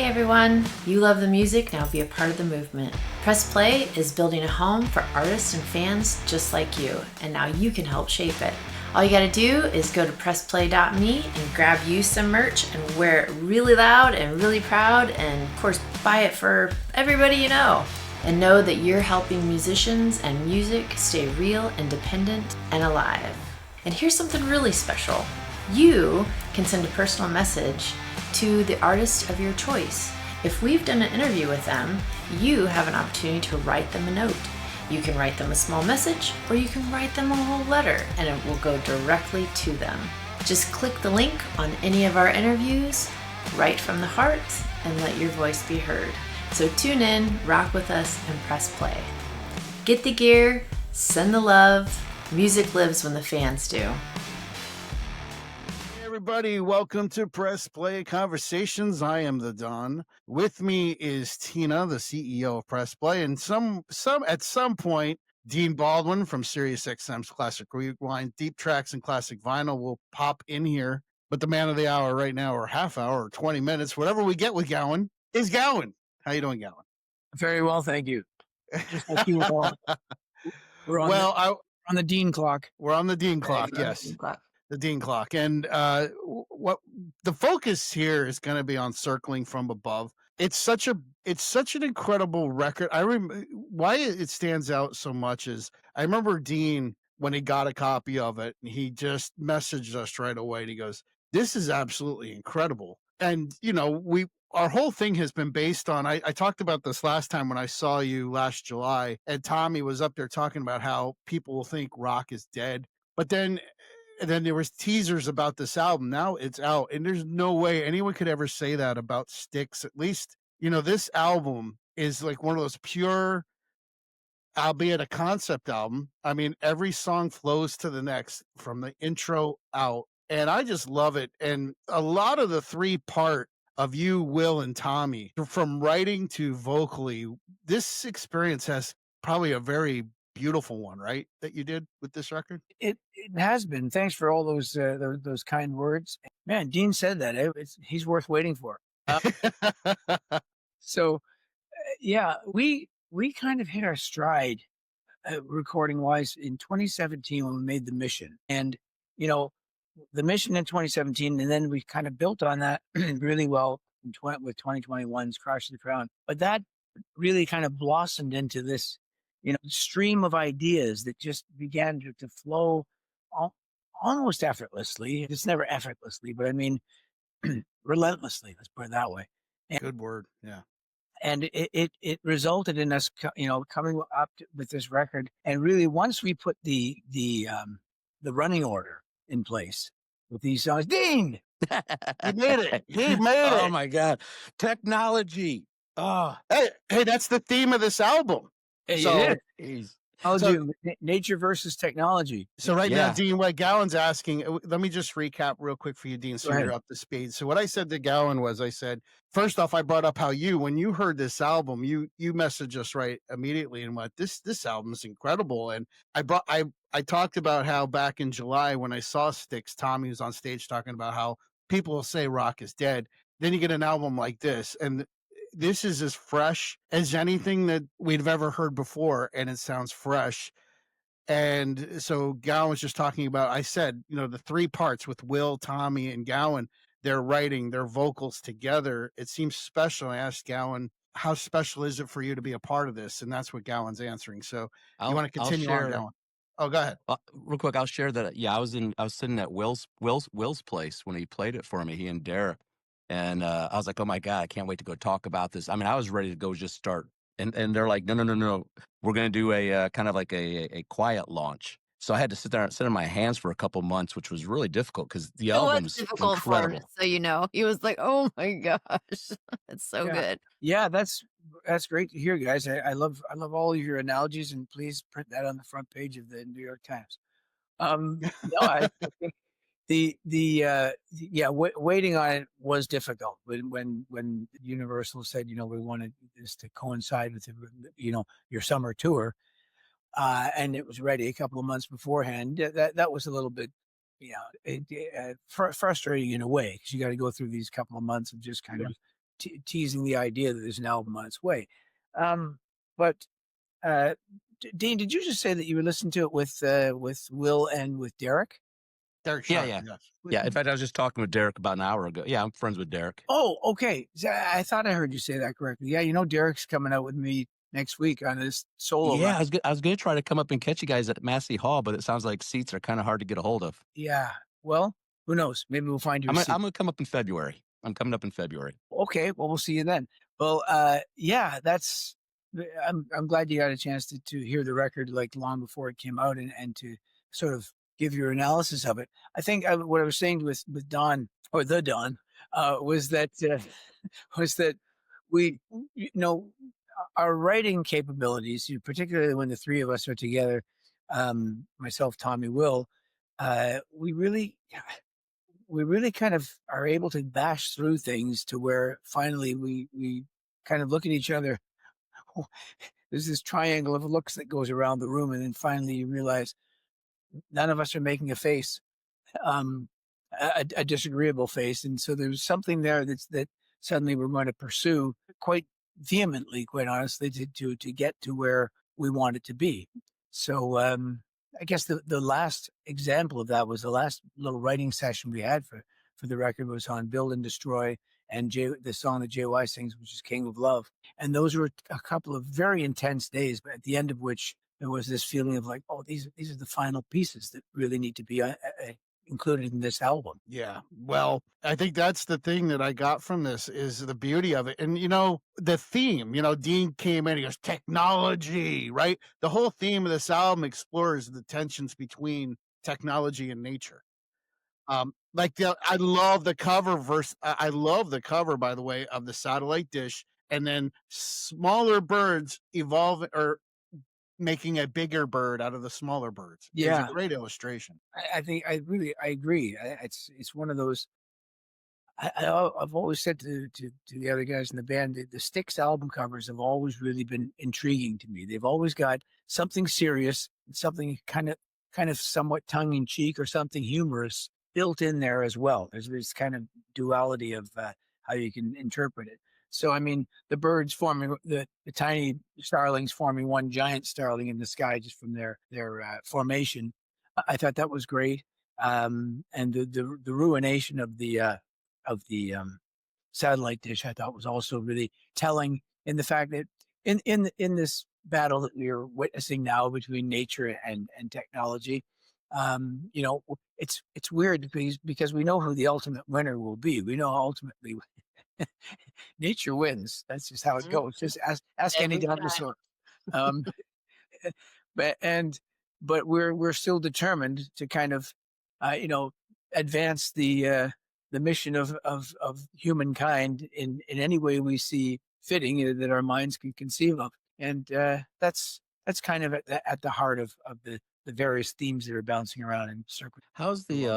everyone, you love the music, now be a part of the movement. Press Play is building a home for artists and fans just like you, and now you can help shape it. All you gotta do is go to pressplay.me and grab you some merch and wear it really loud and really proud, and of course buy it for everybody you know. And know that you're helping musicians and music stay real, independent, and alive. And here's something really special. You can send a personal message to the artist of your choice. If we've done an interview with them, you have an opportunity to write them a note. You can write them a small message, or you can write them a whole letter, and it will go directly to them. Just click the link on any of our interviews, write from the heart, and let your voice be heard. So tune in, rock with us, and press play. Get the gear, send the love. Music lives when the fans do. Everybody, welcome to Press Play Conversations. I am the Don. With me is Tina, the CEO of Press Play, and at some point, Dean Baldwin from SiriusXM's Classic Rewind, Deep Tracks and Classic Vinyl will pop in here. But the man of the hour right now, or half hour, or 20 minutes, whatever we get with Gowan, is Gowan. How you doing, Gowan? Very well, thank you. Just like you all. We're on the Dean clock. We're on the Dean clock, yes. The Dean clock. And what the focus here is going to be on Circling from Above. It's such an incredible record. Why it stands out so much is I remember Dean, when he got a copy of it, and he just messaged us right away, and he goes, "This is absolutely incredible." And our whole thing has been based on, I talked about this last time when I saw you last July, and Tommy was up there talking about how people will think rock is dead. But then there was teasers about this album. Now it's out, and there's no way anyone could ever say that about Styx. At least, this album is like one of those pure, albeit a concept album. I mean, every song flows to the next from the intro out, and I just love it. And a lot of the 3-part of you, Will, and Tommy, from writing to vocally, this experience has probably a very beautiful one, right? That you did with this record. It has been. Thanks for all those kind words. Man, Dean said that he's worth waiting for. So, yeah, we kind of hit our stride recording wise in 2017 when we made The Mission, and The Mission in 2017, and then we kind of built on that really well with 2021's Crash of the Crown. But that really kind of blossomed into this stream of ideas that just began to flow almost effortlessly. It's never effortlessly, but I mean relentlessly. Let's put it that way. And, good word, yeah. And it resulted in us, coming up with this record. And really, once we put the running order in place with these songs, Dean, he made it. He made it. Oh my God, technology. Oh, hey, that's the theme of this album. So, nature versus technology. So now, Dean, what Gowan's asking, let me just recap real quick for you, Dean, so you're up to speed. So what I said to Gowan was, I said, first off, I brought up how when you heard this album, you messaged us right immediately and went, this album is incredible. And I talked about how back in July when I saw Styx, Tommy was on stage talking about how people will say rock is dead. Then you get an album like this, and this is as fresh as anything that we've ever heard before, and it sounds fresh. And so Gowan was just talking about, I said, the 3 parts with Will, Tommy, and Gowan, they're writing their vocals together. It seems special. I asked Gowan, how special is it for you to be a part of this? And that's what Gowan's answering. So you want to continue on, Gowan? Oh, go ahead. Real quick, I'll share that. Yeah, I was sitting at Will's place when he played it for me, he and Dara. And I was like, oh my God, I can't wait to go talk about this. I mean, I was ready to go just start. And they're like, no. We're going to do a kind of like a quiet launch. So I had to sit there and sit on my hands for a couple months, which was really difficult because the album's difficult incredible. For him, so he was like, oh my gosh, it's so good. Yeah, that's great to hear, guys. I love all of your analogies, and please print that on the front page of the New York Times. I think waiting on it was difficult when Universal said, we wanted this to coincide with your summer tour, and it was ready a couple of months beforehand. That was a little bit frustrating in a way, because you got to go through these couple of months of just kind of teasing the idea that there's an album on its way. But Dean, did you just say that you were listening to it with Will and with Derek? Derek Yeah, Sharp, yeah. yes. Yeah, in fact, I was just talking with Derek about an hour ago. Yeah, I'm friends with Derek. Oh, okay. I thought I heard you say that correctly. Yeah, Derek's coming out with me next week on his solo Yeah, run. I was going to try to come up and catch you guys at Massey Hall, but it sounds like seats are kind of hard to get a hold of. Yeah. Well, who knows? Maybe we'll find you. I'm going to come up in February. I'm coming up in February. Okay. Well, we'll see you then. Well, yeah, I'm glad you got a chance to hear the record like long before it came out and to sort of give your analysis of it. I think what I was saying with Don or the Don was that we, our writing capabilities, particularly when the three of us are together, myself, Tommy, Will, we really kind of are able to bash through things to where finally we kind of look at each other. There's this triangle of looks that goes around the room, and then finally you realize none of us are making a face, a disagreeable face, and so there's something there that suddenly we're going to pursue quite vehemently, quite honestly, to get to where we want it to be. So I guess the last example of that was the last little writing session we had for the record was on Build and Destroy and the song that JY sings, which is King of Love. And those were a couple of very intense days, but at the end of which there was this feeling of like, oh, these are the final pieces that really need to be included in this album. Yeah. Well, I think that's the thing that I got from this is the beauty of it. And, the theme, Dean came in, he goes, technology, right? The whole theme of this album explores the tensions between technology and nature. I love the cover I love the cover, by the way, of the satellite dish, and then smaller birds evolve or making a bigger bird out of the smaller birds. Yeah, it's a great illustration. I think I agree. It's one of those. I've always said to the other guys in the band, the Styx album covers have always really been intriguing to me. They've always got something serious, something kind of somewhat tongue in cheek, or something humorous built in there as well. There's this kind of duality of how you can interpret it. So, I mean, the birds forming the tiny starlings forming one giant starling in the sky just from their formation. I thought that was great. And the ruination of the satellite dish, I thought was also really telling in the fact that in this battle that we are witnessing now between nature and technology, it's weird because we know who the ultimate winner will be. We know ultimately nature wins. That's just how it goes. Just ask any dinosaur. But we're still determined to kind of, advance the mission of humankind in any way we see fitting that our minds can conceive of, and that's kind of at the heart of the various themes that are bouncing around in circles. How's the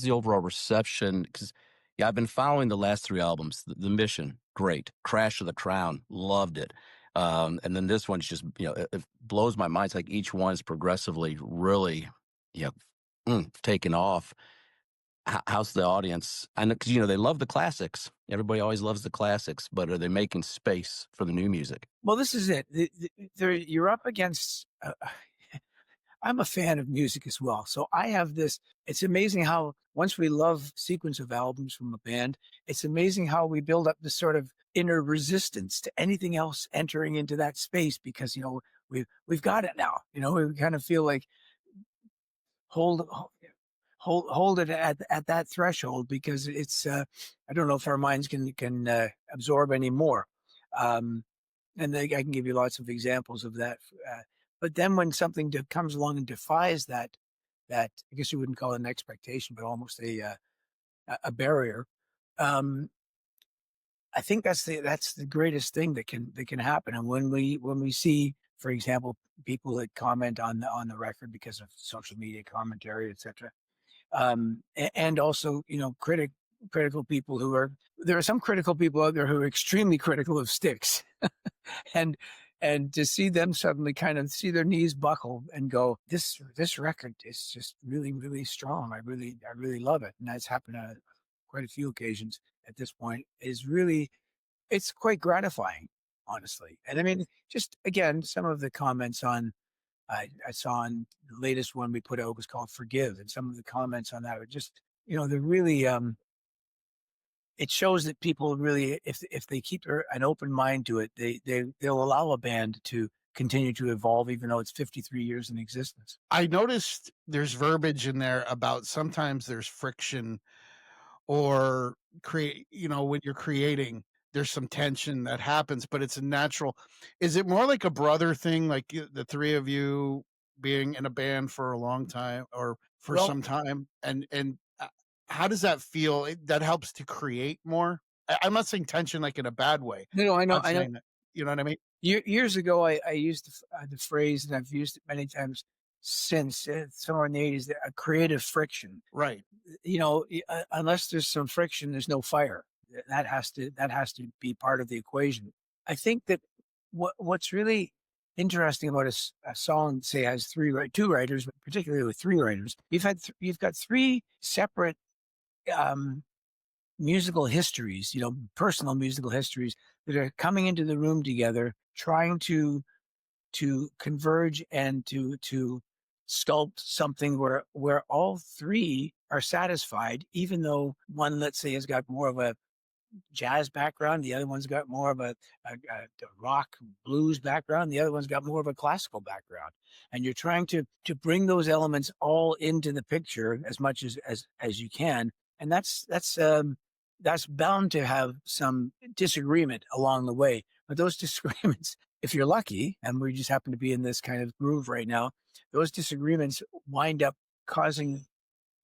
overall reception? Because I've been following the last three albums. The Mission, great. Crash of the Crown, loved it. And then this one's just, it blows my mind. It's like each one is progressively really, taken off. How's the audience? I know, because, they love the classics. Everybody always loves the classics, but are they making space for the new music? Well, this is it. You're up against... I'm a fan of music as well. So I have this, it's amazing how once we love sequence of albums from a band, it's amazing how we build up this sort of inner resistance to anything else entering into that space because, we've got it now. We kind of feel like hold it at that threshold because it's, I don't know if our minds can absorb any more. And I can give you lots of examples of that. But then when something comes along and defies that I guess you wouldn't call it an expectation, but almost a barrier. I think that's the greatest thing that can happen. And when we see, for example, people that comment on the record because of social media commentary, etc. And also, critical people there are some critical people out there who are extremely critical of Styx. and to see them suddenly kind of see their knees buckle and go, this record is just really, really strong. I really love it. And that's happened on quite a few occasions. at this point is really, it's quite gratifying, honestly. And I mean, just again, some of the comments on, I saw on the latest one we put out was called Forgive. And some of the comments on that are just, they're really, it shows that people really, if they keep an open mind to it, they'll allow a band to continue to evolve, even though it's 53 years in existence. I noticed there's verbiage in there about sometimes there's friction or when you're creating, there's some tension that happens, but it's a natural. Is it more like a brother thing, like the three of you being in a band for a long time or for some time? And how does that feel? That helps to create more. I'm not saying tension like in a bad way. No, I know. That, you know what I mean? Years ago, I used the phrase, and I've used it many times since, somewhere in the 80s, a creative friction. Right. Unless there's some friction, there's no fire. That has to be part of the equation. I think that what's really interesting about a song, say, has two writers, but particularly with three writers, you've got three separate musical histories, personal musical histories that are coming into the room together, trying to converge and to sculpt something where all three are satisfied, even though one, let's say, has got more of a jazz background, the other one's got more of a rock blues background, the other one's got more of a classical background, and you're trying to bring those elements all into the picture as much as you can, and that's bound to have some disagreement along the way. But those disagreements, if you're lucky, and we just happen to be in this kind of groove right now, those disagreements wind up causing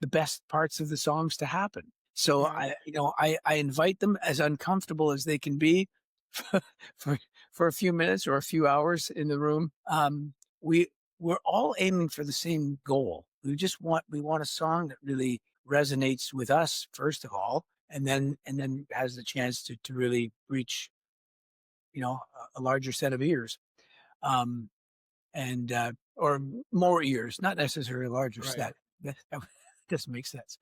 the best parts of the songs to happen. So I invite them, as uncomfortable as they can be, for a few minutes or a few hours in the room. We're all aiming for the same goal. We want a song that really resonates with us, first of all, and then has the chance to really reach, a larger set of ears, or more ears, not necessarily a larger set. That doesn't make sense.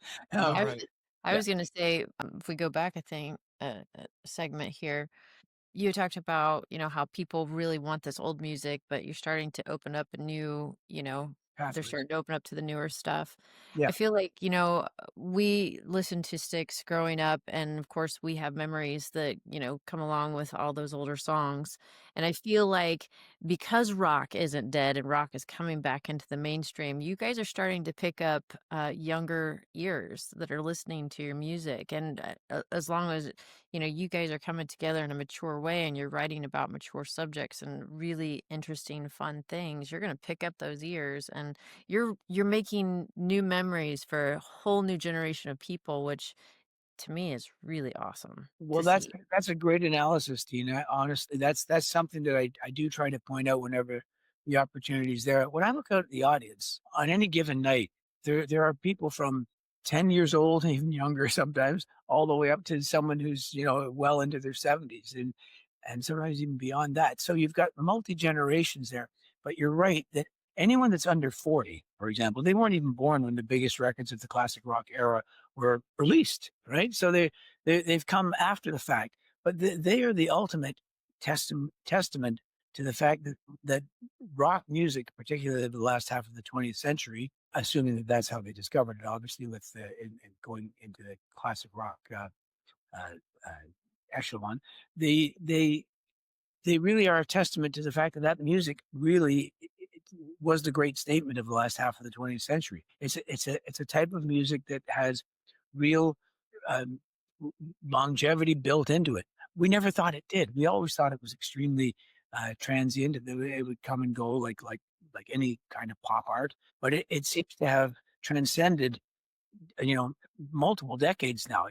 I was going to say, if we go back, I think a segment here, you talked about, how people really want this old music, but you're starting to open up a new, they're starting to open up to the newer stuff. Yeah. I feel like, we listened to Styx growing up, and of course we have memories that, come along with all those older songs. And I feel like because rock isn't dead and rock is coming back into the mainstream, you guys are starting to pick up younger ears that are listening to your music. And as long as, you guys are coming together in a mature way and you're writing about mature subjects and really interesting, fun things, you're going to pick up those ears, and you're making new memories for a whole new generation of people, which to me is really awesome. Well, that's a great analysis, Tina. Honestly, that's something that I do try to point out whenever the opportunity is there. When I look out at the audience on any given night, there are people from 10 years old, even younger sometimes, all the way up to someone who's, well into their 70s and sometimes even beyond that. So you've got multi-generations there. But you're right that anyone that's under 40, for example, they weren't even born when the biggest records of the classic rock era were released, right? So they've come after the fact, but they are the ultimate testament to the fact that rock music, particularly the last half of the 20th century, assuming that that's how they discovered it, obviously, with in going into the classic rock echelon, they really are a testament to the fact that music really was the great statement of the last half of the 20th century. It's a type of music that has real longevity built into it. We never thought it did. We always thought it was extremely transient, and that it would come and go like any kind of pop art. But it seems to have transcended, multiple decades now.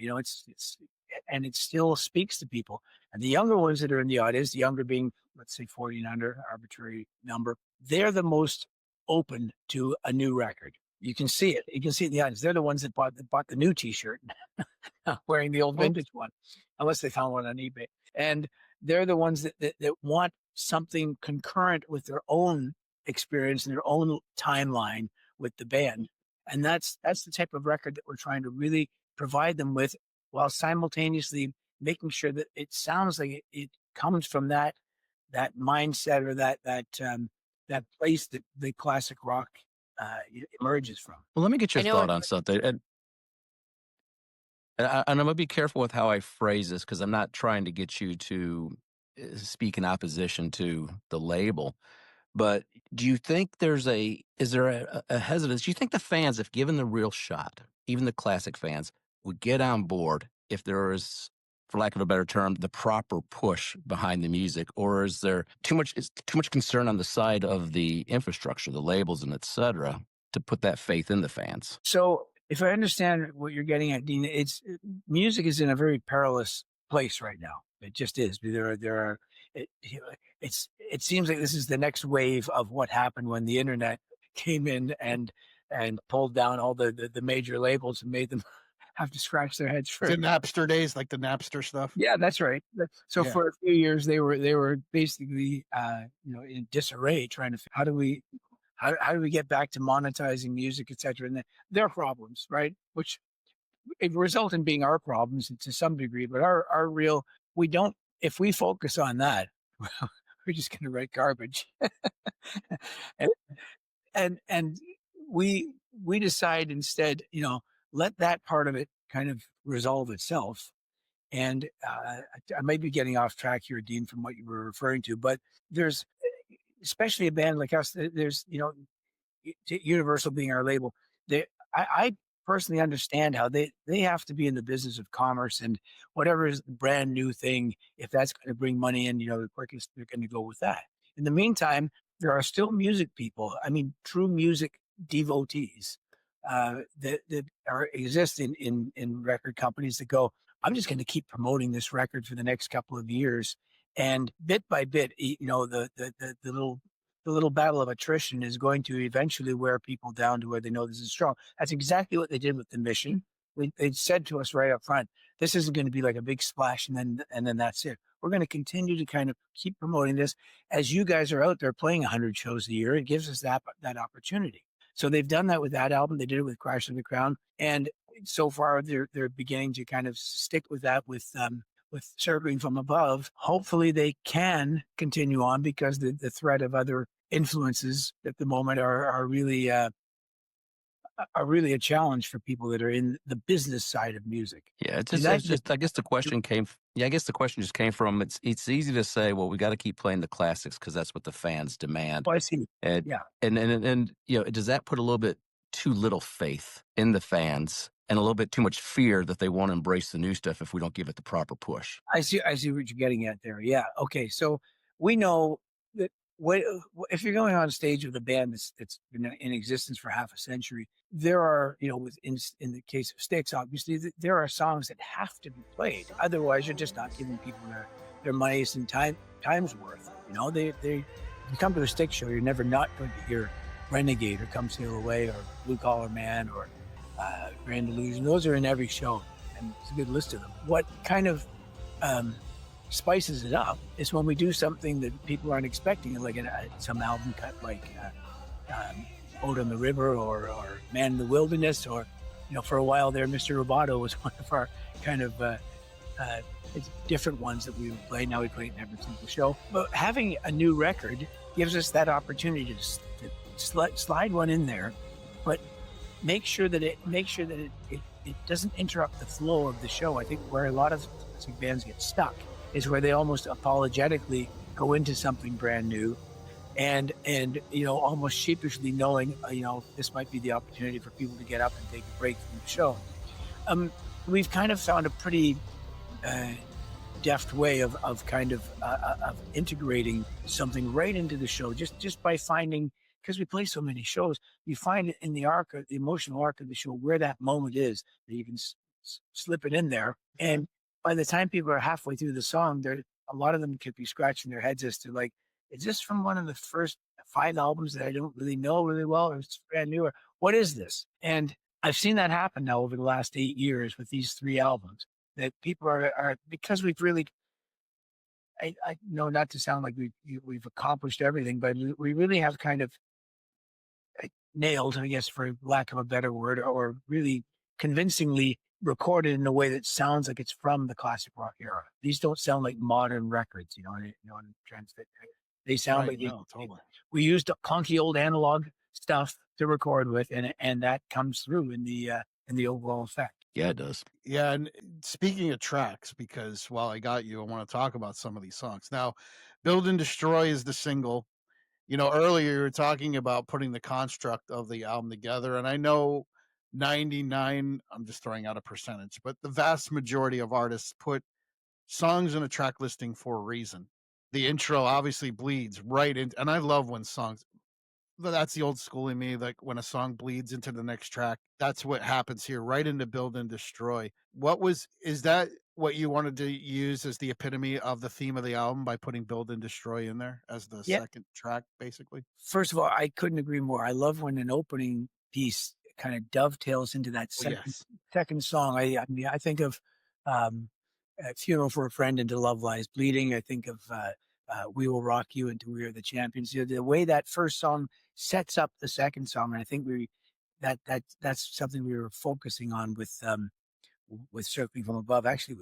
And it still speaks to people. And the younger ones that are in the audience, the younger being, let's say, 40 and under, arbitrary number, they're the most open to a new record. You can see it. You can see it in the audience. They're the ones that bought the new T-shirt, wearing the old vintage one, unless they found one on eBay. And they're the ones that want something concurrent with their own experience and their own timeline with the band. And that's the type of record that we're trying to really provide them with while simultaneously making sure that it sounds like it comes from that mindset or that place that the classic rock emerges from. Well, let me get your thought on something. And I'm going to be careful with how I phrase this because I'm not trying to get you to speak in opposition to the label. But do you think is there a hesitance? Do you think the fans, if given the real shot, even the classic fans, would get on board if there is, for lack of a better term, the proper push behind the music? Or is there too much concern on the side of the infrastructure, the labels and et cetera, to put that faith in the fans? So if I understand what you're getting at, Dean, music is in a very perilous place right now. It just is. It seems like this is the next wave of what happened when the internet came in and pulled down all the major labels and made them have to scratch their heads for the Napster days, like the Napster stuff. Yeah, that's right. So for a few years, they were basically in disarray, trying to how do we get back to monetizing music, etc. And their problems, right? Which it result in being our problems to some degree, but our real, we don't, if we focus on that, we're just going to write garbage. and we decide instead, let that part of it kind of resolve itself. And I might be getting off track here, Dean, from what you were referring to, but there's, especially a band like us, there's, Universal being our label, I personally understand how they have to be in the business of commerce, and whatever is the brand new thing, if that's going to bring money in, the quickest they're going to go with that. In the meantime, there are still music people. I mean, true music devotees that exist in record companies that go, I'm just going to keep promoting this record for the next couple of years, and bit by bit, the little battle of attrition is going to eventually wear people down to where they know this is strong. That's exactly what they did with the Mission. They said to us right up front, this isn't going to be like a big splash and then that's it. We're going to continue to kind of keep promoting this. As you guys are out there playing 100 shows a year, it gives us that opportunity. So they've done that with that album. They did it with Crash of the Crown. And so far, they're beginning to kind of stick with that with Circling from Above. Hopefully they can continue on, because the threat of other influences at the moment are really a challenge for people that are in the business side of music. Yeah, it's just I guess the question came. Yeah, I guess the question just came from it's easy to say, well, we got to keep playing the classics because that's what the fans demand. Oh, I see. And, yeah, and does that put a little bit too little faith in the fans and a little bit too much fear that they won't embrace the new stuff if we don't give it the proper push? I see what you're getting at there. Yeah. Okay. So we know that if you're going on stage with a band that's been in existence for half a century, there are, in the case of Styx, obviously, there are songs that have to be played. Otherwise, you're just not giving people their money and time's worth. If you come to a Styx show, you're never not going to hear Renegade or Come Sail Away or Blue Collar Man or Grand Illusion. Those are in every show, and it's a good list of them. What kind of spices it up is when we do something that people aren't expecting, like some album cut like Boat on the River or Man in the Wilderness, or for a while there, Mr. Roboto was one of our kind of different ones that we would play. Now we play it in every single show. But having a new record gives us that opportunity to slide one in there, but make sure that it doesn't interrupt the flow of the show. I think where a lot of bands get stuck is where they almost apologetically go into something brand new and almost sheepishly knowing this might be the opportunity for people to get up and take a break from the show. We've kind of found a pretty deft way of integrating something right into the show, just by finding, because we play so many shows, you find in the emotional arc of the show where that moment is, that you can slip it in there. And by the time people are halfway through the song, a lot of them could be scratching their heads as to, like, is this from one of the first 5 albums that I don't really know really well, or it's brand new, or what is this? And I've seen that happen now over the last 8 years with these 3 albums, that people are because we've really, I know, not to sound like we've accomplished everything, but we really have kind of nailed, I guess, for lack of a better word, or really convincingly recorded in a way that sounds like it's from the classic rock era. These don't sound like modern records, they sound Right. like No, totally. we used clunky old analog stuff to record with, and that comes through in the overall effect. Yeah, it does. Yeah, and speaking of tracks, because while I got you, I want to talk about some of these songs. Now, Build and Destroy is the single. Earlier you were talking about putting the construct of the album together, and I know 99, I'm just throwing out a percentage, but the vast majority of artists put songs in a track listing for a reason. The intro obviously bleeds right in, and I love when songs, that's the old school in me, like when a song bleeds into the next track. That's what happens here, right into Build and Destroy. Is that what you wanted to use as the epitome of the theme of the album by putting Build and Destroy in there as the Yeah. second track, basically? First of all, I couldn't agree more. I love when an opening piece kind of dovetails into that second song. I mean, I think of a Funeral for a Friend into Love Lies Bleeding. I think of We Will Rock You into We Are the Champions. The way that first song sets up the second song, and I think that's something we were focusing on with Circling from Above. Actually,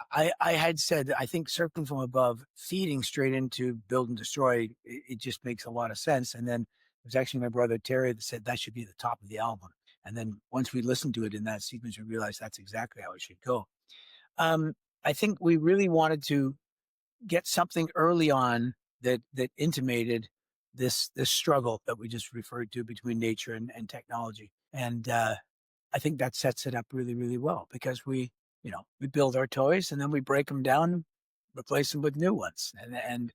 I had said that I think Circling from Above feeding straight into Build and Destroy, it just makes a lot of sense. And then it was actually my brother Terry that said that should be the top of the album. And then once we listened to it in that sequence, we realized that's exactly how it should go. I think we really wanted to get something early on that intimated this struggle that we just referred to between nature and technology. And I think that sets it up really, really well, because we build our toys and then we break them down, replace them with new ones. And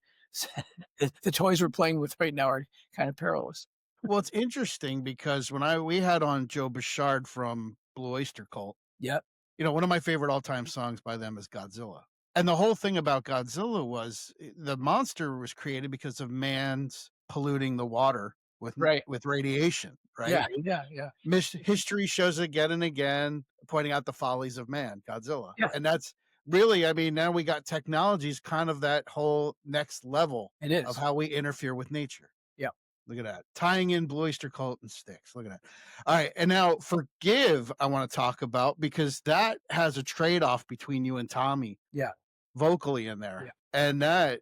the toys we're playing with right now are kind of perilous. Well, it's interesting because when we had on Joe Bouchard from Blue Oyster Cult. Yep. One of my favorite all-time songs by them is Godzilla. And the whole thing about Godzilla was the monster was created because of man's polluting the water with radiation, right? Yeah. History shows it again and again, pointing out the follies of man, Godzilla. Yeah. And that's really, I mean, now we got technologies, kind of that whole next level of how we interfere with nature. Yeah. Look at that. Tying in Blue Oyster Cult and Styx. Look at that. All right. And now Forgive, I want to talk about, because that has a trade-off between you and Tommy. Yeah. Vocally in there. Yeah. And it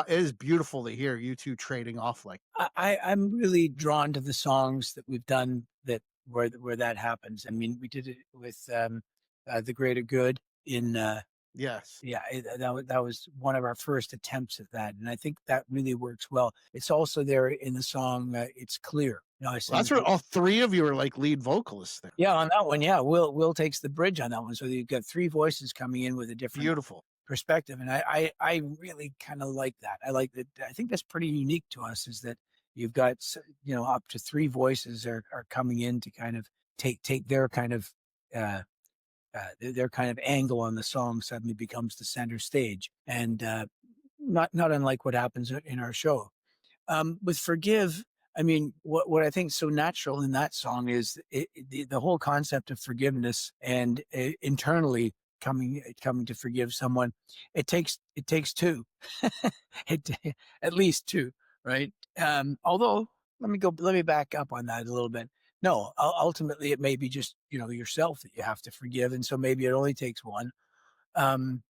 is beautiful to hear you two trading off like that. I'm really drawn to the songs that we've done where that happens. I mean, we did it with The Greater Good in yes. Yeah, that was one of our first attempts at that, and I think that really works well. It's also there in the song "It's Clear." That's where all three of you are like lead vocalists there. Yeah, on that one, yeah, Will takes the bridge on that one, so you've got three voices coming in with a different beautiful perspective, and I really kind of like that. I like that. I think that's pretty unique to us, is that you've got up to three voices are coming in to kind of take their kind of their kind of angle on the song suddenly becomes the center stage, and not unlike what happens in our show. With Forgive, I mean, what I think is so natural in that song is the whole concept of forgiveness and internally coming to forgive someone. It takes two, at least two, right? Although let me back up on that a little bit. No, ultimately it may be just, yourself that you have to forgive. And so maybe it only takes one,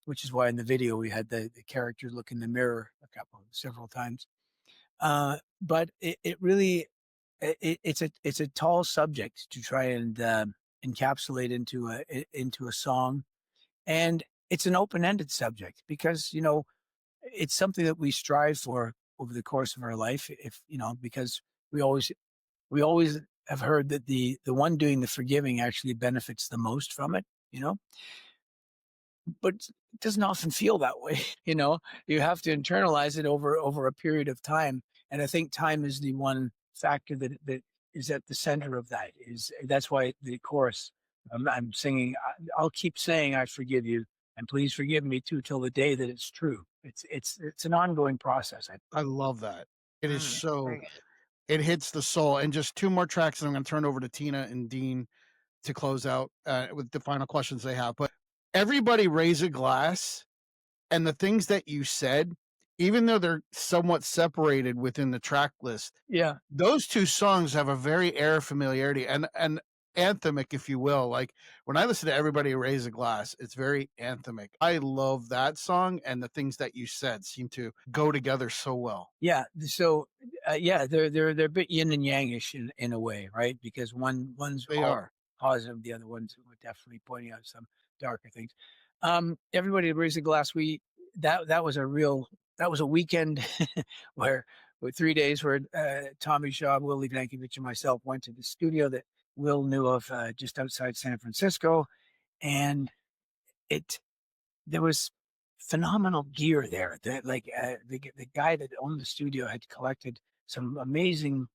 which is why in the video we had the character look in the mirror several times. But it really, it's a tall subject to try and encapsulate into a song. And it's an open-ended subject because, it's something that we strive for over the course of our life. Because we always have heard that the one doing the forgiving actually benefits the most from it, but it doesn't often feel that way. You have to internalize it over a period of time. And I think time is the one factor that is at the center of that. That's why the chorus, I'm singing, I'll keep saying, I forgive you, and please forgive me too, till the day that it's true. It's an ongoing process. I love that. It is so, it hits the soul. And just two more tracks, and I'm going to turn over to Tina and Dean to close out with the final questions they have. But Everybody Raise a Glass and the things that you said, even though they're somewhat separated within the track list, yeah, those two songs have a very air of familiarity. And anthemic, if you will. Like when I listen to Everybody Raise a Glass, it's very anthemic. I love that song, and the things that you said seem to go together so well. Yeah. So, yeah, they're a bit yin and yangish in a way, right? Because one's They all are. positive, the other one's definitely pointing out some darker things. Everybody Raise a Glass. That was a weekend where with 3 days where Tommy Shaw, Will Evankovich, and myself went to the studio that Will knew of just outside San Francisco, and there was phenomenal gear there. The guy that owned the studio had collected some amazing.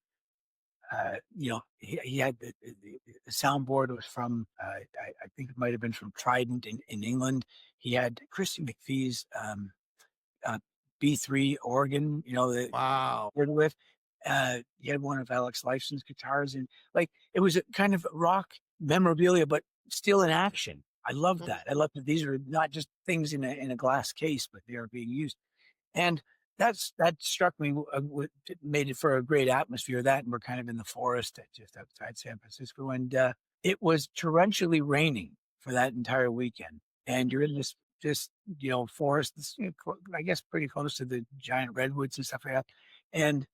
He had the soundboard was from I think it might have been from Trident in England. He had Christy McPhee's uh, B3 organ. That Wow. with. He had one of Alex Lifeson's guitars, and like it was a kind of rock memorabilia, but still in action. I love that. I love that these are not just things in a glass case, but they are being used. And that struck me, made it for a great atmosphere. That, and we're kind of in the forest just outside San Francisco, and it was torrentially raining for that entire weekend. And you're in this forest, I guess pretty close to the giant redwoods and stuff like that. And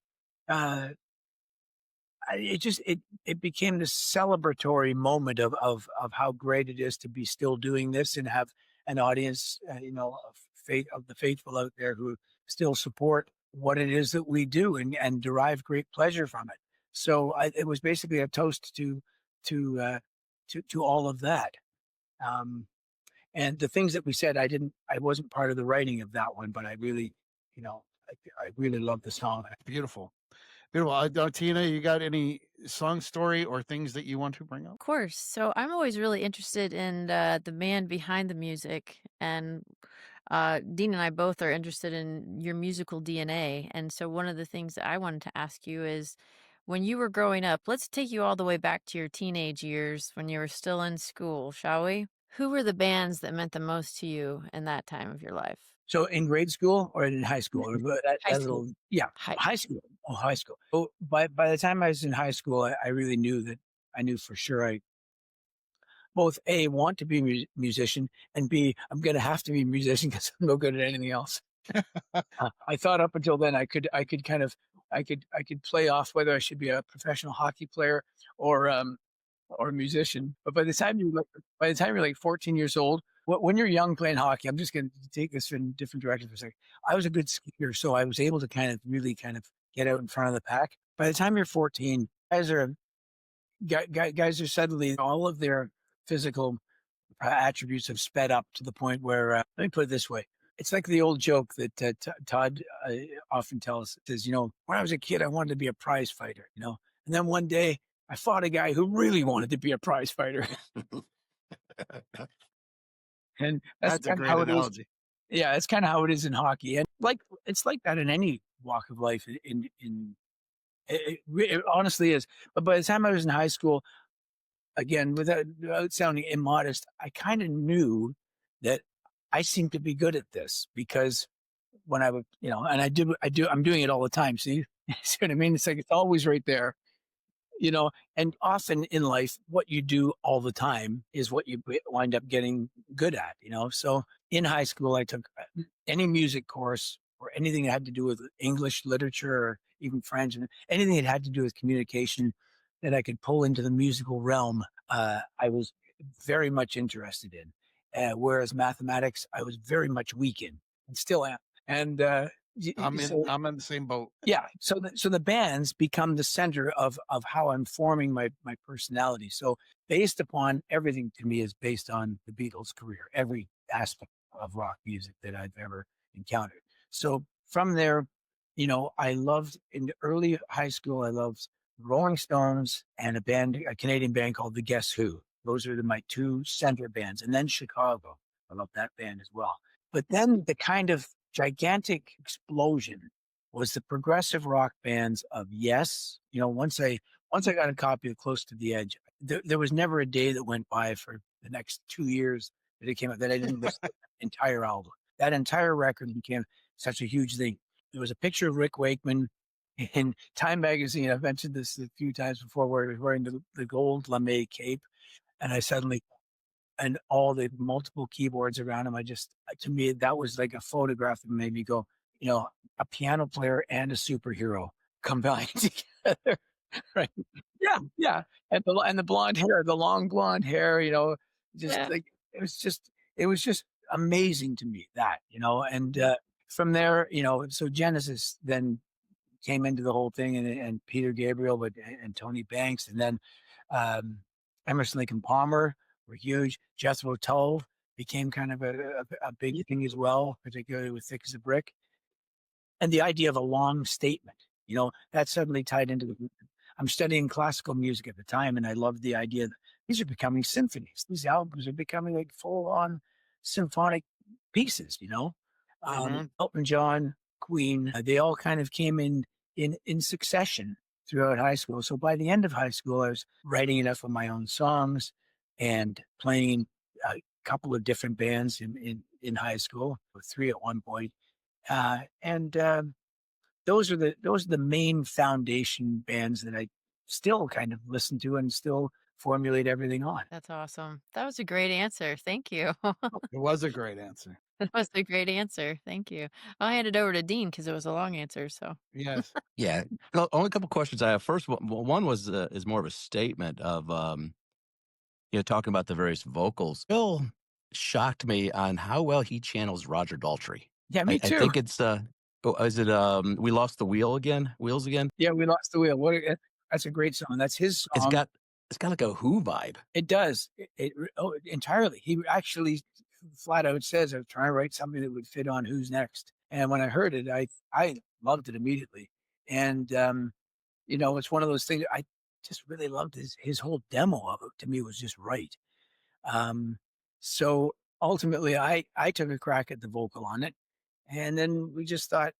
it became this celebratory moment of how great it is to be still doing this and have an audience, of the faithful out there who still support what it is that we do and derive great pleasure from it. So it was basically a toast to all of that. And the things that we said, I wasn't part of the writing of that one, but I really, I really love the song. Beautiful. Beautiful. Tina, you got any song story or things that you want to bring up? Of course. So I'm always really interested in the man behind the music, and Dean and I both are interested in your musical DNA. And so one of the things that I wanted to ask you is, when you were growing up, let's take you all the way back to your teenage years when you were still in school, shall we? Who were the bands that meant the most to you in that time of your life? So in grade school or in high school? High school. High school. Oh, high school. So by the time I was in high school, I really knew for sure I both A, want to be a musician, and B, I'm going to have to be a musician because I'm no good at anything else. I thought up until then I could play off whether I should be a professional hockey player or a musician. But by the time you're like 14 years old, when you're young playing hockey, I'm just going to take this in different directions for a second. I was a good skier, so I was able to kind of get out in front of the pack. By the time you're 14, guys are suddenly, all of their physical attributes have sped up to the point where, let me put it this way. It's like the old joke that Todd often tells. It says, when I was a kid, I wanted to be a prize fighter, and then one day I fought a guy who really wanted to be a prize fighter. And that's a great analogy. Yeah, it's kind of how it is in hockey. And it's like that in any walk of life. It honestly is. But by the time I was in high school, again, without sounding immodest, I kind of knew that I seemed to be good at this because when I would, and I'm doing it all the time. See what I mean? It's like, it's always right there, and often in life, what you do all the time is what you wind up getting good at, So in high school, I took any music course or anything that had to do with English literature or even French, and anything that had to do with communication that I could pull into the musical realm. I was very much interested in, whereas mathematics, I was very much weak in and still am. And I'm in the same boat. Yeah. So the bands become the center of how I'm forming my personality. So based upon everything to me is based on the Beatles' career, every aspect of rock music that I've ever encountered. So from there, I loved in the early high school, I loved Rolling Stones and a Canadian band called the Guess Who. Those are my two center bands. And then Chicago. I love that band as well. But then the kind of gigantic explosion was the progressive rock bands of Yes. Once I got a copy of Close to the Edge, there was never a day that went by for the next 2 years that it came out that I didn't listen to the entire album. That entire record became such a huge thing. There was a picture of Rick Wakeman in Time magazine, I've mentioned this a few times before, where I was wearing the gold lame cape, and I suddenly, and all the multiple keyboards around him, to me, that was like a photograph that made me go, a piano player and a superhero combined together. Right. Yeah. Yeah. And the blonde hair, the long blonde hair, just Yeah. like, it was just amazing to me that, and, from there, so Genesis then came into the whole thing, and Peter Gabriel, and Tony Banks, and then, um, Emerson Lake and Palmer were huge. Jethro Tull became kind of a big thing as well, particularly with Thick as a Brick. And the idea of a long statement, that suddenly tied into I'm studying classical music at the time, and I loved the idea that these are becoming symphonies. These albums are becoming like full on symphonic pieces, Elton John, Queen, they all kind of came in succession throughout high school. So by the end of high school, I was writing enough of my own songs and playing a couple of different bands in high school, or three at one point. And those are the main foundation bands that I still kind of listen to and still formulate everything on. That's awesome. That was a great answer. Thank you. It was a great answer. That was a great answer. Thank you. I'll hand it over to Dean because it was a long answer. So Yes. Yeah. No, only a couple questions I have. First, one was is more of a statement of talking about the various vocals. Bill shocked me on how well he channels Roger Daltrey. Yeah, me I too. think it's is it We Lost the Wheels Again? Yeah, We Lost the Wheel. That's a great song. That's his song. It's got like a Who vibe. It does. Entirely. He actually flat out says, "I'm trying to write something that would fit on Who's Next." And when I heard it, I loved it immediately. And it's one of those things. I just really loved his whole demo of it. To me, was just right. So ultimately, I took a crack at the vocal on it, and then we just thought,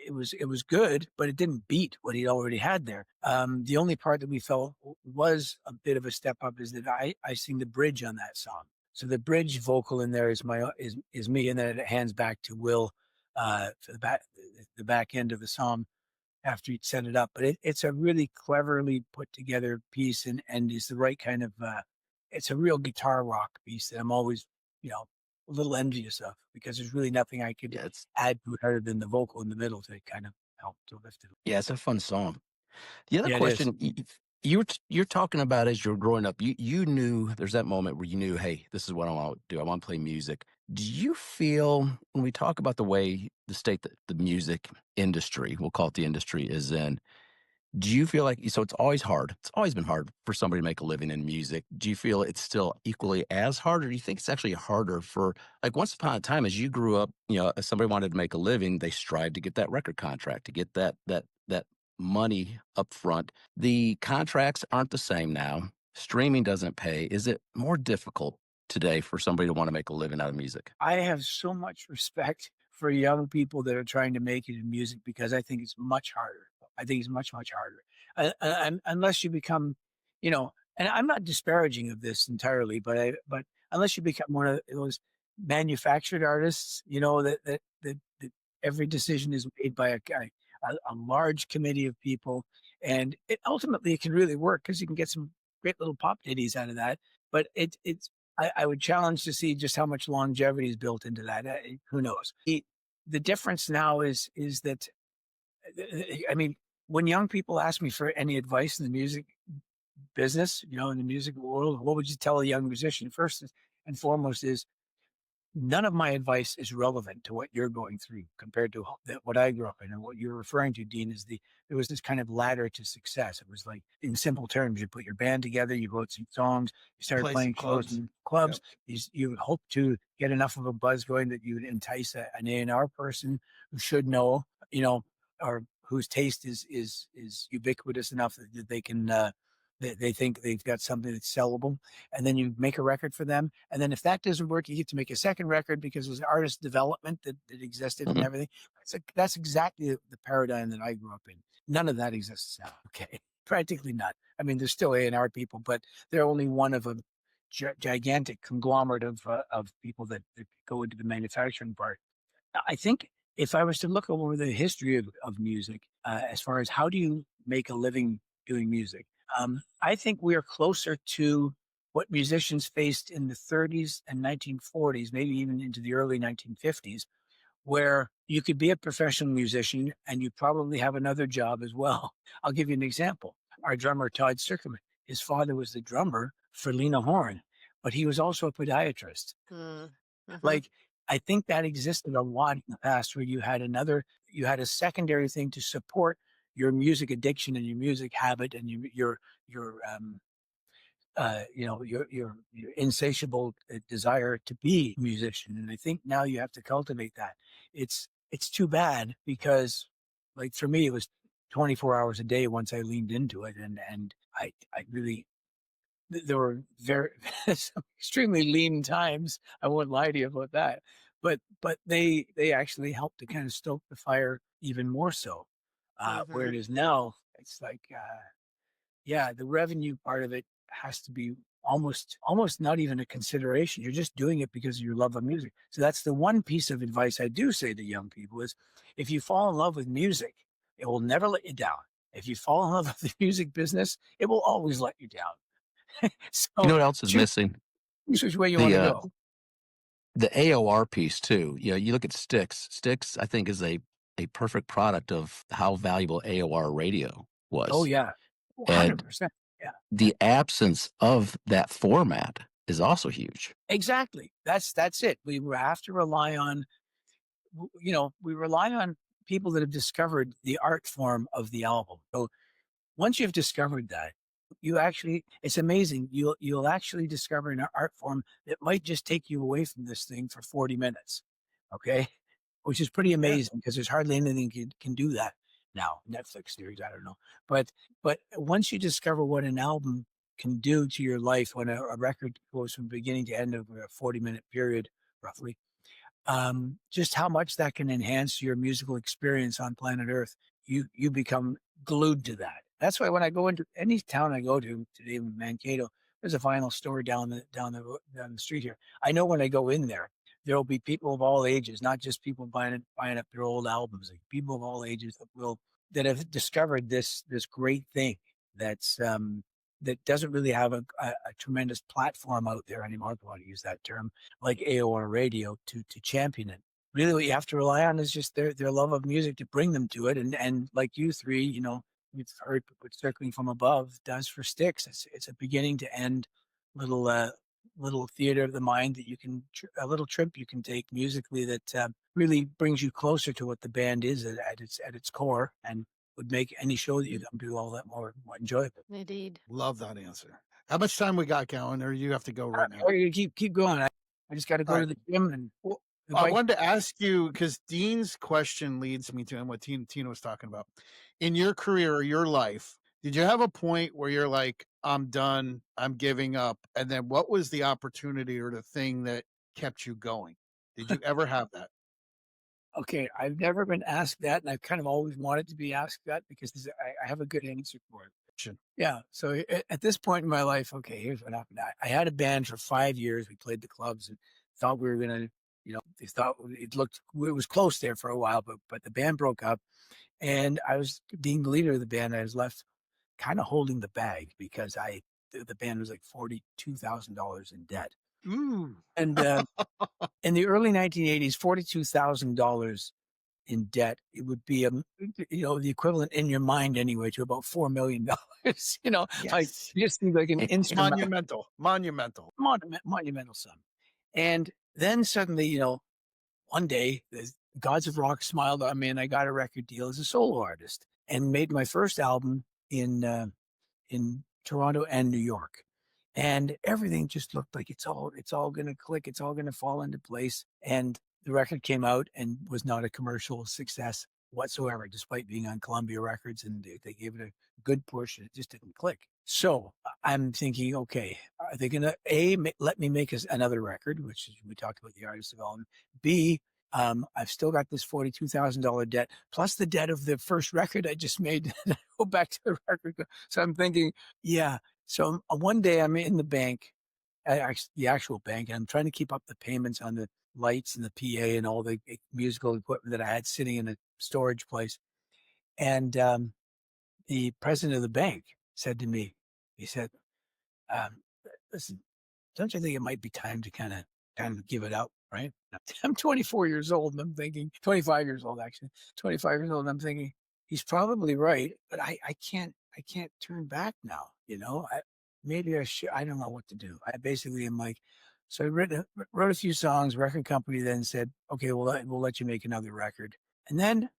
it was good, but it didn't beat what he already had there. The only part that we felt was a bit of a step up is that I sing the bridge on that song. So the bridge vocal in there is is me, and then it hands back to Will for the back end of the song after he'd set it up. But it's a really cleverly put together piece, and is the right kind of it's a real guitar rock piece that I'm always, a little envious of, because there's really nothing I could add to it other than the vocal in the middle to kind of help to lift it. Yeah, it's a fun song. The other Yeah, question you're talking about as you're growing up, you knew there's that moment where you knew, hey, this is what I want to do. I want to play music. Do you feel, when we talk about the way the state that the music industry, we'll call it the industry, is in, do you feel like, so it's always hard. It's always been hard for somebody to make a living in music. Do you feel it's still equally as hard, or do you think it's actually harder for, like, once upon a time, as you grew up, if somebody wanted to make a living, they strived to get that record contract, to get that money up front. The contracts aren't the same now. Streaming doesn't pay. Is it more difficult today for somebody to want to make a living out of music? I have so much respect for young people that are trying to make it in music, because I think it's much harder. I think it's much, much harder. Unless you become, and I'm not disparaging of this entirely, but unless you become one of those manufactured artists, that every decision is made by a large committee of people, and ultimately it can really work, because you can get some great little pop ditties out of that. But I would challenge to see just how much longevity is built into that. Who knows? The difference now is that, I mean, when young people ask me for any advice in the music business, in the music world, what would you tell a young musician? First and foremost is, none of my advice is relevant to what you're going through compared to what I grew up in. And what you're referring to, Dean, is there was this kind of ladder to success. It was like, in simple terms, you put your band together, you wrote some songs, you started playing clubs. Yep. You would hope to get enough of a buzz going that you would entice an A&R person who should know, or whose taste is ubiquitous enough that they can, they think they've got something that's sellable, and then you make a record for them. And then if that doesn't work, you get to make a second record, because there's artist development that existed and everything. That's exactly the paradigm that I grew up in. None of that exists now. Okay. Practically not. I mean, there's still A&R people, but they're only one of a gigantic conglomerate of people that go into the manufacturing part. I think if I was to look over the history of music, as far as how do you make a living doing music, I think we are closer to what musicians faced in the 30s and 1940s, maybe even into the early 1950s, where you could be a professional musician and you probably have another job as well. I'll give you an example. Our drummer, Todd Circum, his father was the drummer for Lena Horne, but he was also a podiatrist. Like, I think that existed a lot in the past where you had a secondary thing to support your music addiction and your music habit and your your insatiable desire to be a musician. And I think now you have to cultivate that. It's too bad because, like, for me, it was 24 hours a day once I leaned into it, and I really there were very some extremely lean times. I won't lie to you about that. But they actually helped to kind of stoke the fire even more so. Where it is now, it's like yeah, the revenue part of it has to be almost not even a consideration. You're just doing it because of your love of music. So that's the one piece of advice I do say to young people is if you fall in love with music, it will never let you down. If you fall in love with the music business, it will always let you down. You know So what else is choose missing? which way you want The to go. the AOR piece too. You know, you look at Styx. Styx, I think, is a perfect product of how valuable AOR radio Oh was. yeah, And 100%. Yeah, the absence of that format is also huge. exactly. That's it. We have to rely on we rely on people that have discovered the art form of the album. So once you've discovered that, it's amazing. You'll actually discover an art form that might just take you away from this thing for 40 minutes. Okay. Which is pretty Yeah. amazing because there's hardly anything can do that now. Netflix series, I don't know. But once you discover what an album can do to your life when a record goes from beginning to end over a 40-minute period, roughly, just how much that can enhance your musical experience on planet Earth. You become glued to that. That's why when I go into any town I go to today in Mankato, there's a vinyl store down the street here. I know when I go in there, there will be people of all ages, not just people buying up their old albums. Like people of all ages that have discovered this great thing that's that doesn't really have a tremendous platform out there anymore. If I want to use that term, like AOR radio to champion it. Really what you have to rely on is just their love of music to bring them to it. And like you three, we've heard what Circling from Above does for Styx. It's a beginning to end little theater of the mind that a little trip you can take musically that really brings you closer to what the band is at its core and would make any show that you come to all that more enjoyable. Indeed. Love that answer. How much time we got, Gowan, or you have to go right now? Keep going. I just got to go to the gym and. Well, I wanted to ask you because Dean's question leads me to and what Tina was talking about. In your career or your life, did you have a point where you're like, I'm done, I'm giving up? And then what was the opportunity or the thing that kept you going? Did you ever have that? Okay, I've never been asked that, and I've kind of always wanted to be asked that because I have a good answer for it. Yeah. So at this point in my life, okay, here's what happened. I had a band for 5 years. We played the clubs and thought we were gonna, they thought it was close there for a while, but the band broke up, and I was being the leader of the band. I was left kind of holding the bag because the band was like $42,000 in debt. Ooh. And in the early 1980s, $42,000 in debt, it would be the equivalent in your mind anyway to about $4 million. Yes. Like just seems like an instrument, monumental sum. And then suddenly, one day the gods of rock smiled on me, and I got a record deal as a solo artist and made my first album in Toronto and New York. And everything just looked like it's all going to click. It's all going to fall into place. And the record came out and was not a commercial success whatsoever, despite being on Columbia Records. And they gave it a good push and it just didn't click. So I'm thinking, okay, are they going to let me make another record, which is, we talked about the artist development. B, I've still got this $42,000 debt, plus the debt of the first record I just made. Go back to the record. So I'm thinking, yeah. So one day I'm in the bank, the actual bank, and I'm trying to keep up the payments on lights and the PA and all the musical equipment that I had sitting in a storage place. And the president of the bank said to me, he said, listen, don't you think it might be time to kind of give it up, right? I'm 24 years old and I'm thinking, 25 years old, actually, 25 years old. And I'm thinking, he's probably right, but I can't turn back now. Maybe I should, I don't know what to do. I basically am like, so I wrote a few songs. Record company then said, okay, we'll let you make another record. And then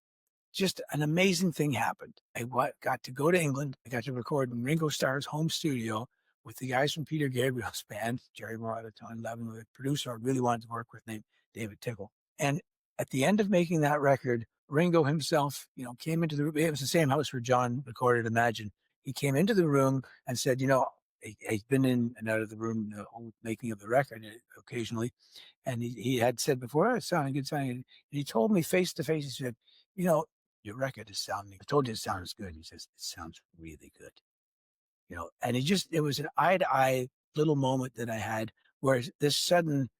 just an amazing thing happened. I got to go to England. I got to record in Ringo Starr's home studio with the guys from Peter Gabriel's band, Jerry Morata, Tony Levin, with a producer I really wanted to work with named David Tickle. And at the end of making that record, Ringo himself, came into the room. It was the same house where John recorded Imagine. He came into the room and said, he's been in and out of the room the whole making of the record occasionally. And he had said before, oh, it's sounding good. And he told me face to face, he said, your record is sounding, I told you it sounds good. He says, it sounds really good. And it was an eye to eye little moment that I had where this sudden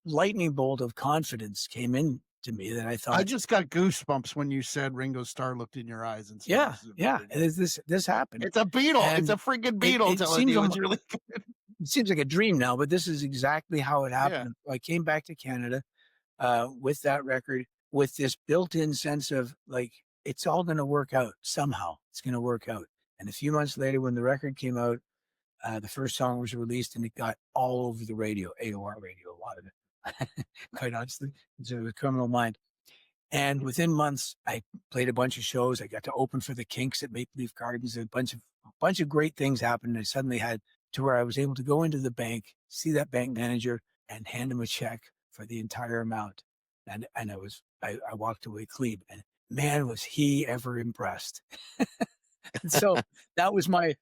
lightning bolt of confidence came in to me that I thought. I just got goosebumps when you said Ringo Starr looked in your eyes and said, yeah. This happened. It's a Beatle. And it's a freaking Beatle telling you it's really good. It seems like a dream now, but this is exactly how it happened. Yeah. I came back to Canada with that record, with this built-in sense of like, it's all going to work out somehow. It's going to work out. And a few months later, when the record came out, the first song was released and it got all over the radio, AOR radio, a lot of it, quite honestly. It's a Criminal Mind. And within months, I played a bunch of shows. I got to open for the Kinks at Maple Leaf Gardens. A bunch of great things happened. I suddenly had to where I was able to go into the bank, see that bank manager, and hand him a check for the entire amount. And I walked away clean. And man, was he ever impressed. And so that was my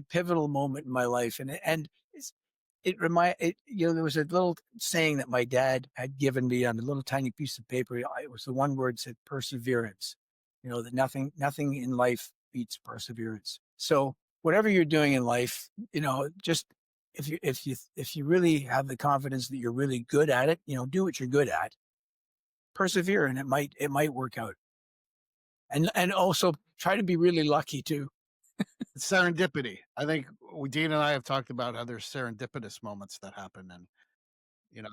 pivotal moment in my life. And there was a little saying that my dad had given me on a little tiny piece of paper. It was the one word that said perseverance. That nothing in life beats perseverance. So whatever you're doing in life, just if you really have the confidence that you're really good at it, do what you're good at. Persevere, and it might work out. And also try to be really lucky too. Serendipity. I think Dean and I have talked about how there's serendipitous moments that happen, and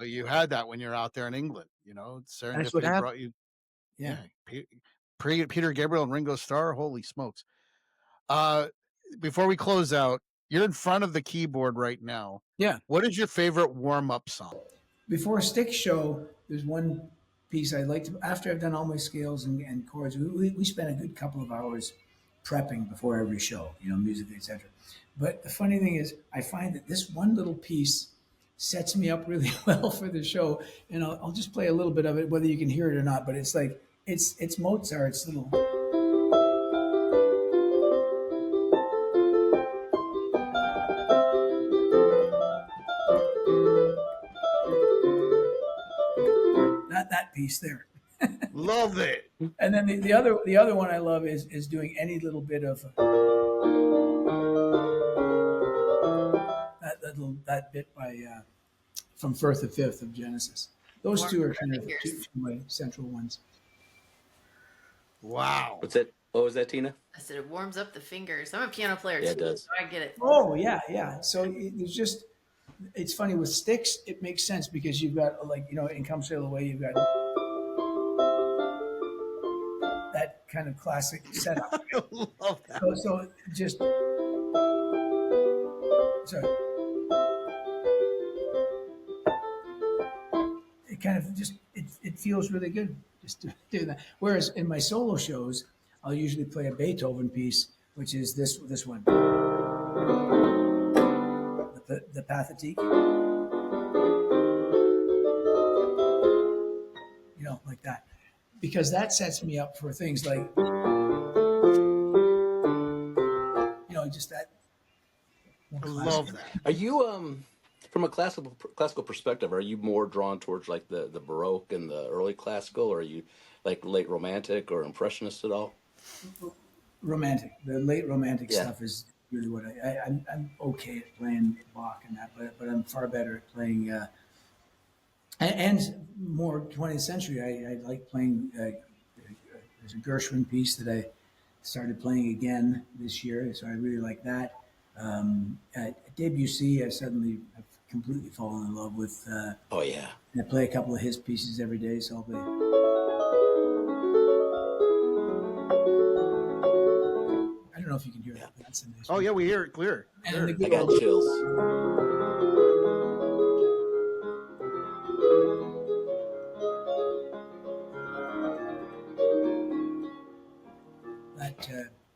you had that when you're out there in England. Serendipity brought you. Yeah. Peter Gabriel and Ringo Starr. Holy smokes! Before we close out, you're in front of the keyboard right now. Yeah. What is your favorite warm-up song? Before a Styx show, there's one piece I like to, after I've done all my scales and chords, we spend a good couple of hours prepping before every show, music, etc. But the funny thing is, I find that this one little piece sets me up really well for the show. And I'll just play a little bit of it, whether you can hear it or not. But it's like, it's Mozart's little... that piece there. Love it. And then the other one I love is doing any little bit of that bit by from Firth to Fifth of Genesis. Those two are kind of two my central ones. Wow. What's that? What was that, Tina? I said it warms up the fingers. I'm a piano player too. It does. So I get it. Oh yeah. So it's funny with Styx. It makes sense because you've got in Come Sail Away, you've got that kind of classic setup. I love that. So just sorry. It kind of just it feels really good just to do that. Whereas in my solo shows, I'll usually play a Beethoven piece, which is this one, the Pathétique. Like that, because that sets me up for things like, just that. I love that. Are you from a classical perspective? Are you more drawn towards like the Baroque and the early classical, or are you like late Romantic or Impressionist at all? Romantic. The late Romantic stuff is really what I'm okay at playing Bach and that, but I'm far better at playing and more 20th century. I like playing. There's a Gershwin piece that I started playing again this year, so I really like that. At Debussy, I suddenly have completely fallen in love with. Oh yeah. I play a couple of his pieces every day, so I'll play. I don't know if you can hear that. But that's a nice. Oh yeah, we hear it clear. And I got chills.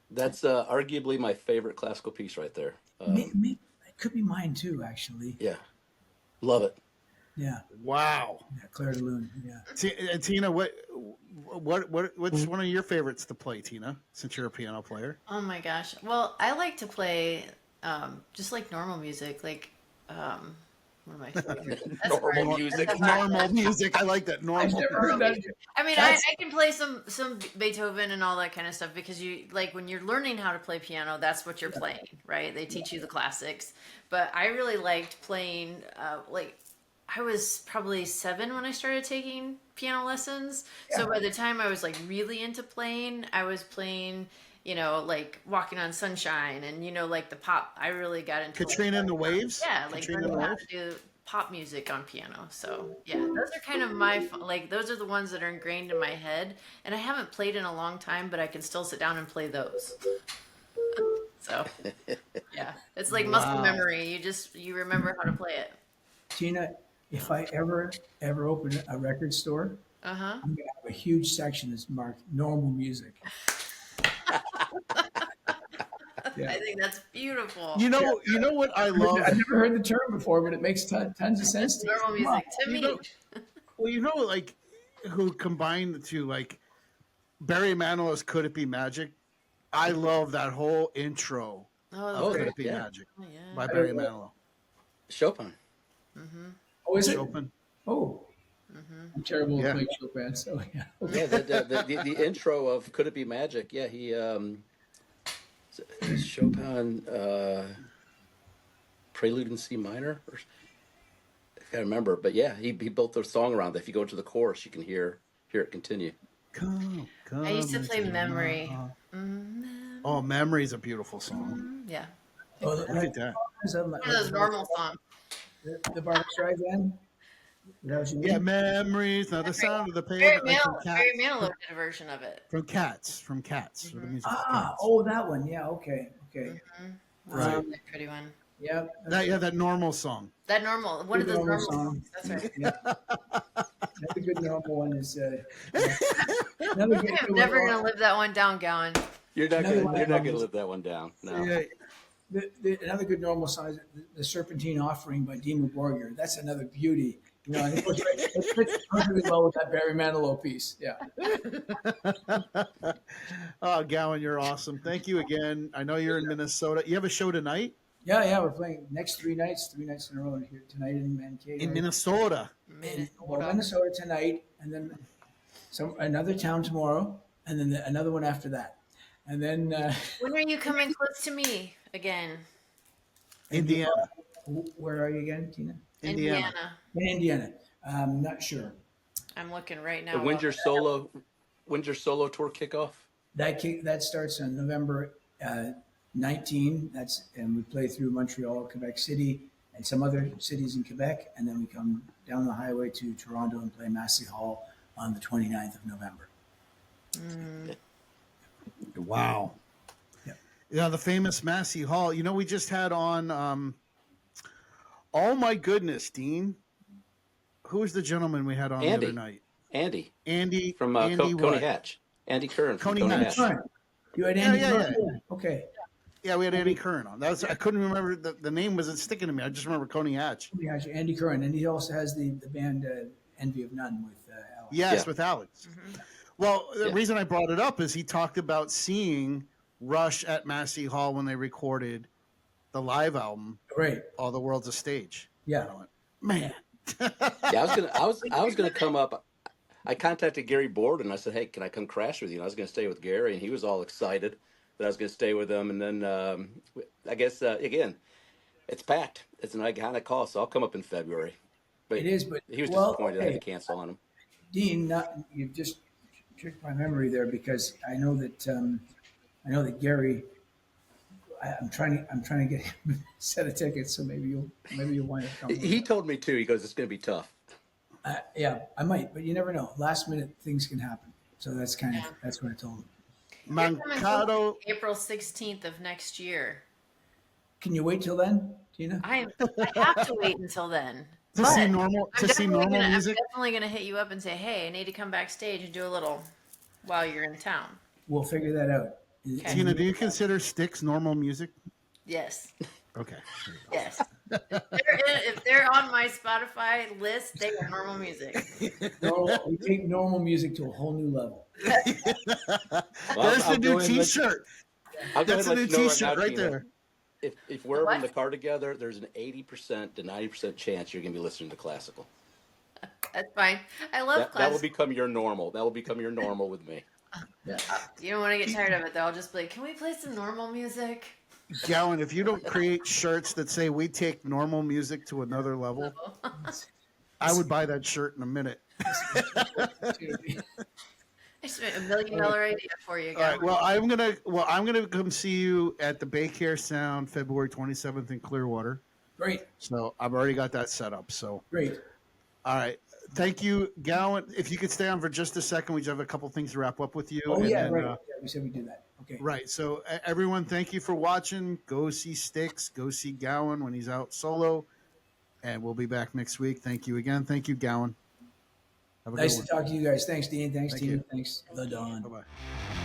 That's arguably my favorite classical piece right there. It could be mine too, actually. Yeah, love it. Yeah. Wow. Yeah, Claire de Lune. Yeah. Tina, what's one of your favorites to play, Tina? Since you're a piano player. Oh my gosh. Well, I like to play just like normal music, like what am I favorite? Normal music. Normal music. I like that. Normal. I mean, I can play some Beethoven and all that kind of stuff because you like when you're learning how to play piano, that's what you're playing, right? They teach you the classics. But I really liked playing like I was probably 7 when I started taking piano lessons. Yeah. So by the time I was like really into playing, I was playing, you know, like Walking on Sunshine and, you know, like the pop. I really got into Katrina and the Waves. Yeah, like learning how to do pop music on piano. So yeah, those are kind of my, like those are the ones that are ingrained in my head. And I haven't played in a long time, but I can still sit down and play those. So yeah, it's like muscle memory. You remember how to play it. Tina, if I ever open a record store, I'm gonna have a huge section that's marked normal music. Yeah. I think that's beautiful. You know what I love? I've never heard the term before, but it makes tons of sense. Normal music to me. Well, like who combined the two, like Barry Manilow's "Could It Be Magic." I love that whole intro. "Could It Be Magic" by Barry Manilow. Chopin. Mm-hmm. Oh, is it Chopin? Oh. I'm terrible at playing Chopin, so yeah. Yeah, the intro of "Could It Be Magic"? Yeah, he Chopin Prelude in C minor. I can't remember, but yeah, he built the song around that. If you go to the chorus, you can hear it continue. Come I used to play Memory. Oh, Memory is a beautiful song. Yeah. Oh, look at that. One of those normal songs. The Barbra Streisand. Yeah, Memories. Now the sound of the pavement. Barry Manilow did a version of it. From Cats. Mm-hmm. The music Cats. Oh, that one. Yeah, okay. Mm-hmm. Right. Pretty one. Yeah. That normal song. That normal. One of those normal songs. That's right. Yeah. Another good normal one is. I'm never gonna live that one down, Gowan. You're not gonna live that one down. No. Yeah. Another good normal song is the Serpentine Offering by Dimmu Borgir. That's another beauty. You know, it fits perfectly well with that Barry Manilow piece. Yeah. Oh, Gowan, you're awesome. Thank you again. I know you're in Minnesota. You have a show tonight? Yeah. We're playing next 3 nights in a row here tonight in Mankato. In Minnesota. Minnesota tonight, and then another town tomorrow, and then another one after that. And then when are you coming close to me again? Indiana. Where are you again, Tina? Indiana. In Indiana. I'm not sure. I'm looking right now. When's your solo tour kickoff? That starts on November 19. And we play through Montreal, Quebec City, and some other cities in Quebec, and then we come down the highway to Toronto and play Massey Hall on the 29th of November. Wow. Yeah, the famous Massey Hall. You know, we just had on oh my goodness, Dean. Who was the gentleman we had on the other night? Andy from Coney Hatch. Andy Curran from Coney Hatch. You had Andy Curran. Yeah. Okay. Yeah, we had Andy Curran on. I couldn't remember the name wasn't sticking to me. I just remember Coney Hatch. Andy Curran, and he also has the band Envy of None with Alex. Yes, with Alex. Mm-hmm. Well, the reason I brought it up is he talked about seeing Rush at Massey Hall when they recorded the live album, right? All the World's a Stage. Yeah, I went, man. Yeah, I was gonna come up. I contacted Gary Borden. I said, "Hey, can I come crash with you?" And I was gonna stay with Gary, and he was all excited that I was gonna stay with him. And then I guess again, it's packed. It's an iconic call, so I'll come up in February. But it is, but he was well, disappointed I had okay, to cancel on him. Dean, you've just tricked my memory there because I know that Gary. I'm trying to get him a set of tickets, so maybe you'll wind up coming He over. told me too. He goes, "It's going to be tough." Yeah, I might, but you never know. Last minute things can happen, so that's Yeah. what I told him. You're coming Mancado. April 16th of next year. Can you wait till then, Tina? I have to wait until then. To But see normal music. I'm definitely gonna hit you up and say, hey, I need to come backstage and do a little while you're in town. We'll figure that out. Okay. Tina, do you consider Styx normal music? Yes. Okay. Yes. If they're on my Spotify list, they are normal music. We take normal music to a whole new level. There's the new T-shirt. That's a new T-shirt right there. If we're ever in the car together, there's an 80% to 90% chance you're going to be listening to classical. That's fine. I love classical. That will become your normal. That will become your normal with me. You don't want to get tired of it, though. I'll just be like, can we play some normal music? Gowan, if you don't create shirts that say we take normal music to another level, I would buy that shirt in a minute. It's a $1 million idea for you, guys. All right. Well, I'm gonna come see you at the Bay Care Sound February 27th in Clearwater. Great. So I've already got that set up. So great. All right. Thank you, Gowan. If you could stay on for just a second, we just have a couple things to wrap up with you. Oh, yeah, right. Yeah, we said we do that. Okay. Right. So everyone, thank you for watching. Go see Styx. Go see Gowan when he's out solo. And we'll be back next week. Thank you again. Thank you, Gowan. Nice to talk to you guys. Thanks, Dean. Thanks, Tina. Thanks, The Dawn. Bye-bye.